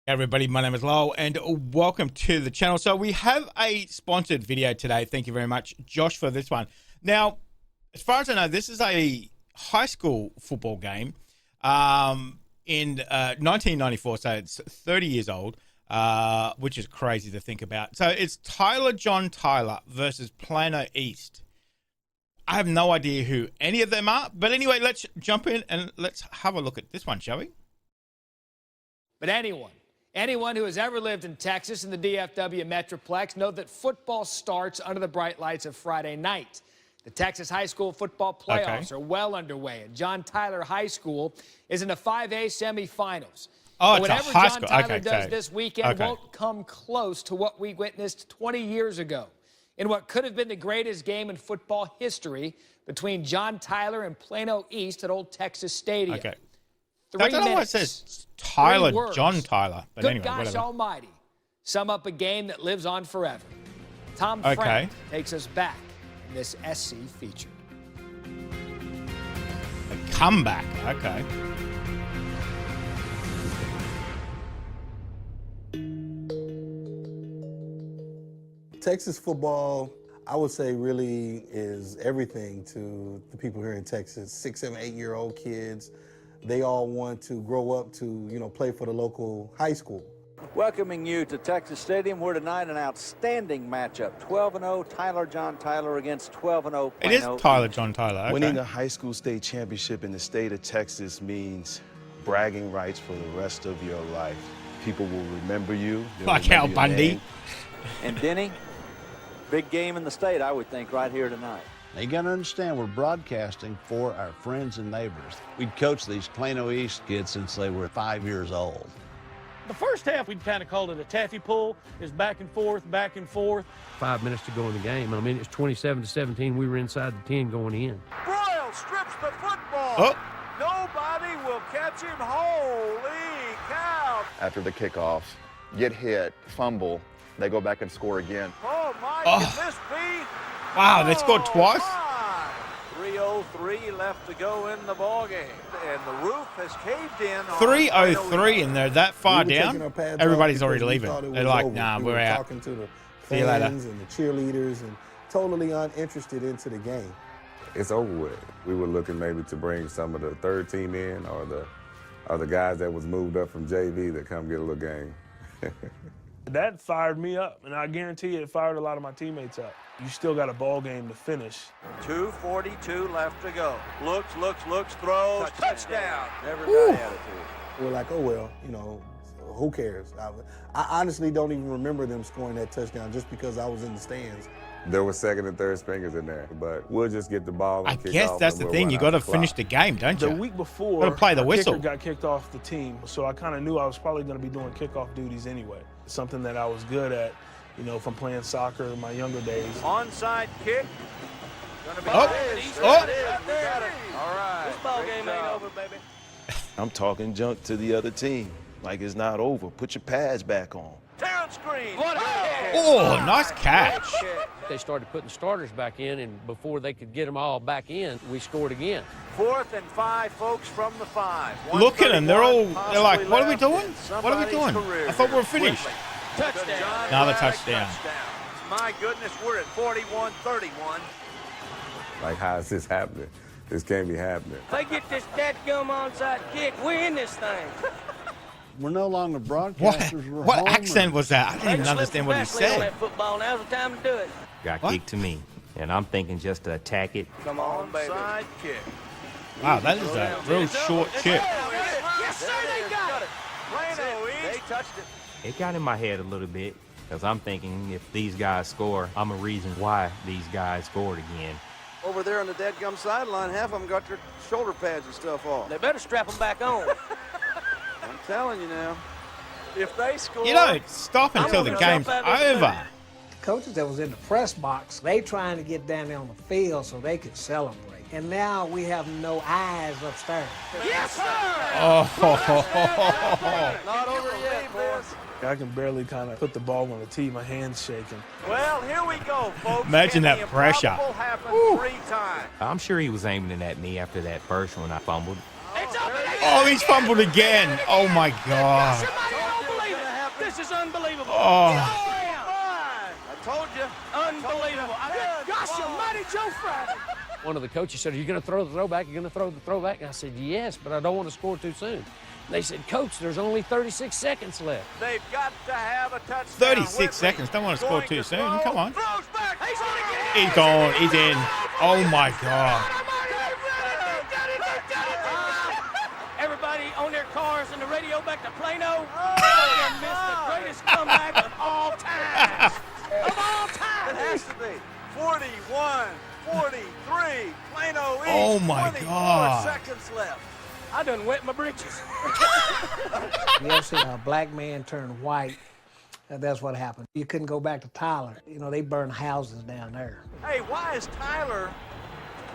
Everybody, my name is Lowell and welcome to the channel. So we have a sponsored video today. Thank you very much, Josh, for this one. Now, as far as I know, this is a high school football game in 1994, so it's 30 years old, which is crazy to think about. So it's John Tyler versus Plano East. I have no idea who any of them are, but anyway, let's jump in and let's have a look at this one, shall we? But anyone who has ever lived in Texas in the DFW Metroplex know that football starts under the bright lights of Friday night. The Texas high school football playoffs are well underway, and John Tyler High School is in the 5A semifinals. Oh, it's whatever a high John school. Tyler Okay, does so this weekend won't come close to what we witnessed 20 years ago in what could have been the greatest game in football history between John Tyler and Plano East at Old Texas Stadium. Okay. 3 I don't know why it says Tyler, John Tyler. But Good anyway, gosh whatever. almighty. Sum up a game that lives on forever. Tom Okay. Frank takes us back in this SC feature. A comeback. Okay. Texas football, I would say, really is everything to the people here in Texas. 6, 7, 8-year-old kids, they all want to grow up to, play for the local high school. Welcoming you to Texas Stadium, where tonight an outstanding matchup. 12-0 John Tyler against 12-0 It is Plano Tyler, East. John Tyler. Okay. Winning a high school state championship in the state of Texas means bragging rights for the rest of your life. People will remember you. They'll Like remember Al your Bundy. name. And Denny, big game in the state, I would think, right here tonight. Now, you got to understand, we're broadcasting for our friends and neighbors. We'd coached these Plano East kids since they were 5 years old. The first half, we'd kind of called it a taffy pull. It's back and forth, back and forth. 5 minutes to go in the game. I mean, it's 27-17. We were inside the 10 going in. Broyle strips the football. Oh. Nobody will catch him. Holy cow. After the kickoff, get hit, fumble, they go back and score again. Oh, my, Oh. can this be? Wow, they scored twice? My. 3:03 left to go in the ballgame. And the roof has caved in. on 3:03 and they're that far We were taking our down. pads Everybody's off already because we leaving. thought it They're was like, over. nah, We we're were out. talking to the See you later. fans and the cheerleaders and totally uninterested into the game. It's over with. We were looking maybe to bring some of the third team in or the guys that was moved up from JV that come get a little game. That fired me up, and I guarantee you it fired a lot of my teammates up. You still got a ball game to finish. 2:42 left to go. Looks, throws, touchdown. Never got attitude. We're like, oh, well, who cares? I honestly don't even remember them scoring that touchdown just because I was in the stands. There were second and third stringers in there, but we'll just get the ball and I kick guess off that's and the we'll thing. run You out got to the finish clock. the game, don't you? The week before, Gotta play the our whistle. kicker got kicked off the team, so I kind of knew I was probably going to be doing kickoff duties anyway. Something that I was good at, from playing soccer in my younger days. Onside kick. Gonna be Oh. his. Oh. There it is. We got it. All right. This ball Great game ain't job. over, baby. I'm talking junk to the other team, like it's not over. Put your pads back on. Terrence Green. Oh, nice catch. They started putting starters back in, and before they could get them all back in, we scored again. 4th and 5, folks, from the 5. Look at them. They're all, Possibly they're like, what are we left doing? in What are we doing? somebody's career I thought we were here. finished. Touchdown. Another touchdown. My goodness, we're at 41-31. Like, how is this happening? This can't be happening. If they get this dadgum onside kick, we're in this thing. We're no longer What, broadcasters. We're what homers. accent was that? I didn't even understand what he said. Football, now's the time to do it. Got What? kicked to me, and I'm thinking just to attack it. Come on, onside kick. Wow, that is a real short chip. Yes, sir, they got it. Plano East. They touched it. It got in my head a little bit, because I'm thinking if these guys score, I'm a reason why these guys scored again. Over there on the dadgum sideline, half of them got their shoulder pads and stuff off. They better strap them back on. I'm telling you now. If they score... You don't stop until the game's over. Coaches that was in the press box, they trying to get down there on the field so they could celebrate. And now we have no eyes upstairs. Yes, sir! Oh, Not over yet, boys. I can barely kind of put the ball on the tee. My hand's shaking. Well, here we go, folks. Imagine And that the pressure. improbable happened 3 times. I'm sure he was aiming at me after that first one I fumbled. oh, he's fumbled again. Oh, my God. Somebody don't believe This is unbelievable. Oh. I told you. Unbelievable. Gosh almighty, Joe Friday. One of the coaches said, are you going to throw the throwback? You're going to throw the throwback? And I said, yes, but I don't want to score too soon. They said, Coach, there's only 36 seconds left. They've got to have a touchdown. 36 seconds. Don't want to score too soon. Come on. Throws back. He's gone. He's in. Oh, my God. Everybody on their cars and the radio back to Plano. Oh, missed the greatest comeback of all time. Of all time. It has to be. 41, 43, Plano East. Oh, my 24 God. seconds left. I done wet my britches. You ever seen a black man turn white? That's what happened. You couldn't go back to Tyler. You know, they burn houses down there. Hey, why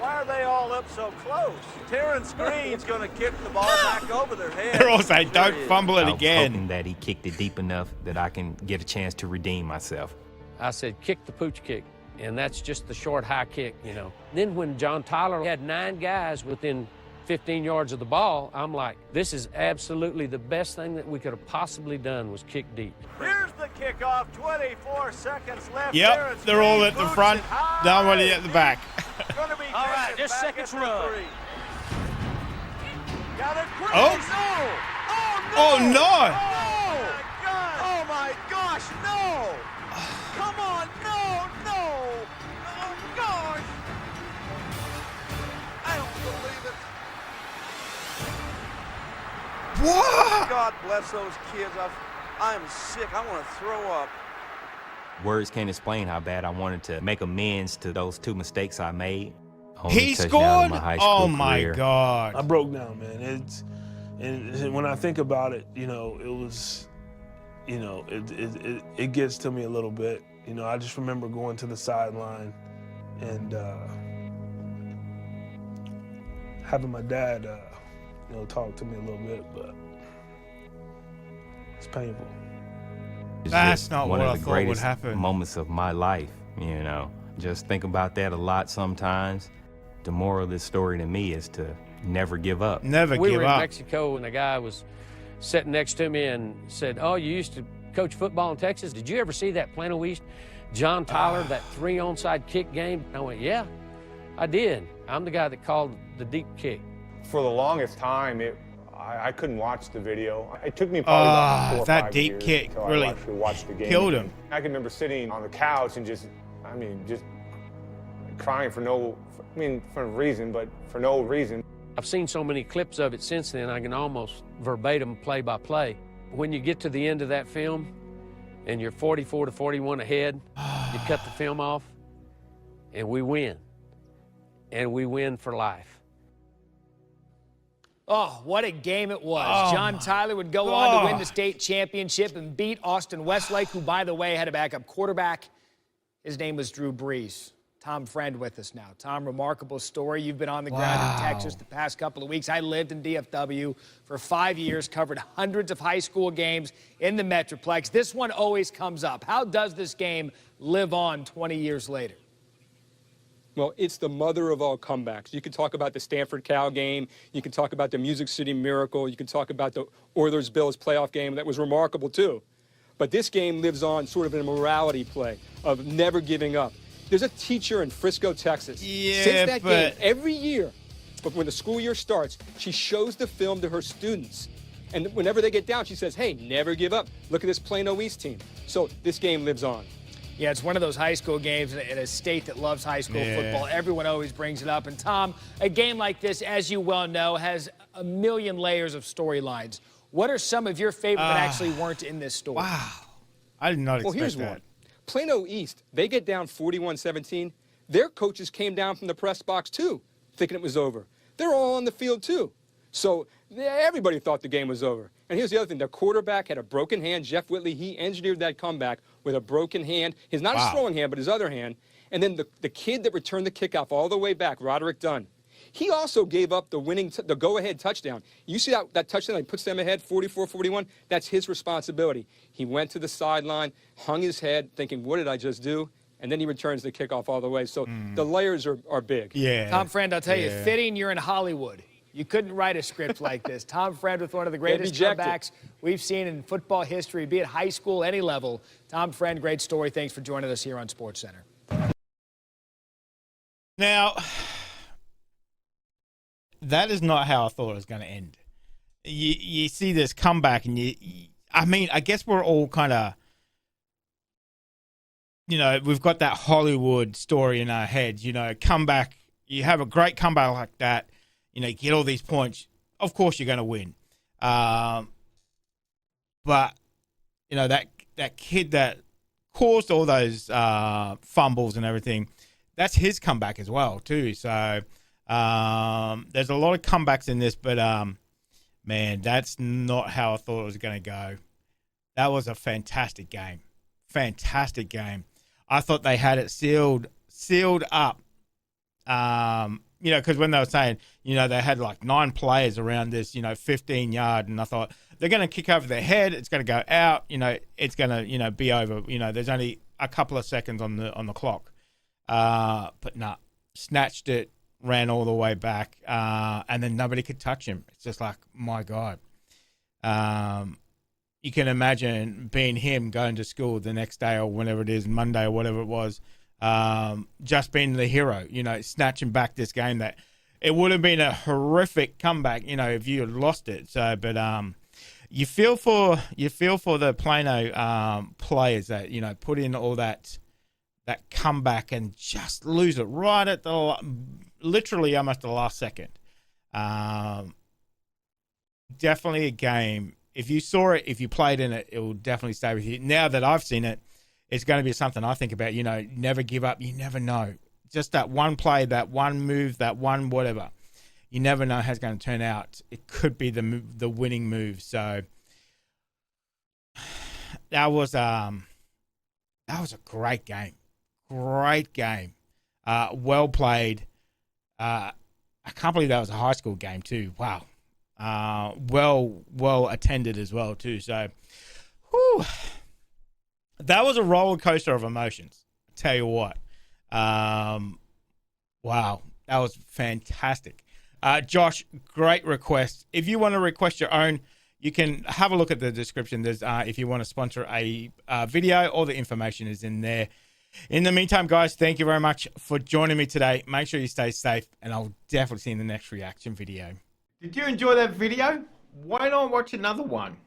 are they all up so close? Terrence Green's going to kick the ball back over their head. They're all saying, don't fumble it I was again. hoping that he kicked it deep enough that I can get a chance to redeem myself. I said, kick the pooch kick. And that's just the short high kick, you know. Then when John Tyler had 9 guys within 15 yards of the ball, I'm like, this is absolutely the best thing that we could have possibly done was kick deep. Here's the kickoff, 24 seconds left. Yep, Terrence they're all Green at the boots front, it high. nobody at the back. Gonna be All right, taken this back second's at the run. 3. Got it. Oh. Oh, no. Oh, no. Oh, my gosh, no. Come on, no. Oh, gosh. I don't believe it. What? God bless those kids. I'm sick. I want to throw up. Words can't explain how bad I wanted to make amends to those 2 mistakes I made. He Only touchdown scored? in my high school Oh, my career. God. I broke down, man. And when I think about it, you know, it was, you know, it gets to me a little bit. You know, I just remember going to the sideline and having my dad, you know, talk to me a little bit, but it's painful. It's That's just not one what of I the thought would greatest happen. moments of my life, you know. Just think about that a lot sometimes. The moral of this story to me is to never give up. Never We give were in up. Mexico, and a guy was sitting next to me and said, oh, you used to coach football in Texas. Did you ever see that Plano East John Tyler, that 3 onside kick game? I went, yeah, I did. I'm the guy that called the deep kick. For the longest time, I couldn't watch the video. It took me probably about 4 or 5 that deep years kick until really I actually watched the game. killed him. I can remember sitting on the couch and just crying for no reason, but for no reason. I've seen so many clips of it since then, I can almost verbatim play by play. When you get to the end of that film and you're 44-41 ahead, you cut the film off and we win. And we win for life. Oh, what a game it was. Oh, John Tyler would go on to win the state championship and beat Austin Westlake, who, by the way, had a backup quarterback. His name was Drew Brees. Tom Friend with us now. Tom, remarkable story. You've been on the ground in Texas the past couple of weeks. I lived in DFW for 5 years, covered hundreds of high school games in the Metroplex. This one always comes up. How does this game live on 20 years later? Well, it's the mother of all comebacks. You can talk about the Stanford Cal game. You can talk about the Music City Miracle. You can talk about the Oilers-Bills playoff game. That was remarkable, too. But this game lives on sort of in a morality play of never giving up. There's a teacher in Frisco, Texas. Yeah, Since that game, but every year, but when the school year starts, she shows the film to her students. And whenever they get down, she says, hey, never give up. Look at this Plano East team. So this game lives on. Yeah, it's one of those high school games in a state that loves high school football. Everyone always brings it up. And, Tom, a game like this, as you well know, has a million layers of storylines. What are some of your favorite that actually weren't in this story? Wow. I did not expect Well, here's that. one. Plano East, they get down 41-17. Their coaches came down from the press box, too, thinking it was over. They're all on the field, too. So everybody thought the game was over. And here's the other thing. Their quarterback had a broken hand. Jeff Whitley, he engineered that comeback with a broken hand. His not his throwing hand, but his other hand. And then the kid that returned the kickoff all the way back, Roderick Dunn, he also gave up the the go-ahead touchdown. You see that touchdown that puts them ahead, 44-41? That's his responsibility. He went to the sideline, hung his head, thinking, what did I just do? And then he returns the kickoff all the way. So the layers are big. Yeah. Tom Friend, I'll tell you, fitting you're in Hollywood. You couldn't write a script like this. Tom Friend with one of the greatest ejected. comebacks we've seen in football history, be it high school, any level. Tom Friend, great story. Thanks for joining us here on SportsCenter. Now, that is not how I thought it was going to end. You see this comeback, and I mean, I guess we're all kind of, you know, we've got that Hollywood story in our heads. You know, comeback, you have a great comeback like that, you know, you get all these points. Of course, you're going to win. But you know, that kid that caused all those fumbles and everything, that's his comeback as well too. So there's a lot of comebacks in this, but man, that's not how I thought it was going to go. That was a fantastic game. Fantastic game. I thought they had it sealed up. You know, because when they were saying, you know, they had like 9 players around this, you know, 15-yard, and I thought they're going to kick over their head. It's going to go out. You know, it's going to, you know, be over. You know, there's only a couple of seconds on the clock. But nah, snatched it, ran all the way back, and then nobody could touch him. It's just like, my God. You can imagine being him going to school the next day or whenever it is, Monday or whatever it was, just being the hero, you know, snatching back this game that it would have been a horrific comeback, you know, if you had lost it. So, but you feel for the Plano players that, you know, put in all that comeback and just lose it right at literally almost the last second. Definitely a game. If you saw it, if you played in it, it will definitely stay with you. Now that I've seen it, it's going to be something I think about. You know, never give up. You never know. Just that one play, that one move, that one whatever. You never know how it's going to turn out. It could be the winning move. So that was a great game. Great game. Well played. I can't believe that was a high school game too. Wow. Well attended as well too. So, whew, that was a roller coaster of emotions. I tell you what. Wow, that was fantastic. Josh, great request. If you want to request your own, you can have a look at the description. There's if you want to sponsor a video, all the information is in there. In the meantime, guys, thank you very much for joining me today. Make sure you stay safe, and I'll definitely see you in the next reaction video. Did you enjoy that video? Why not watch another one?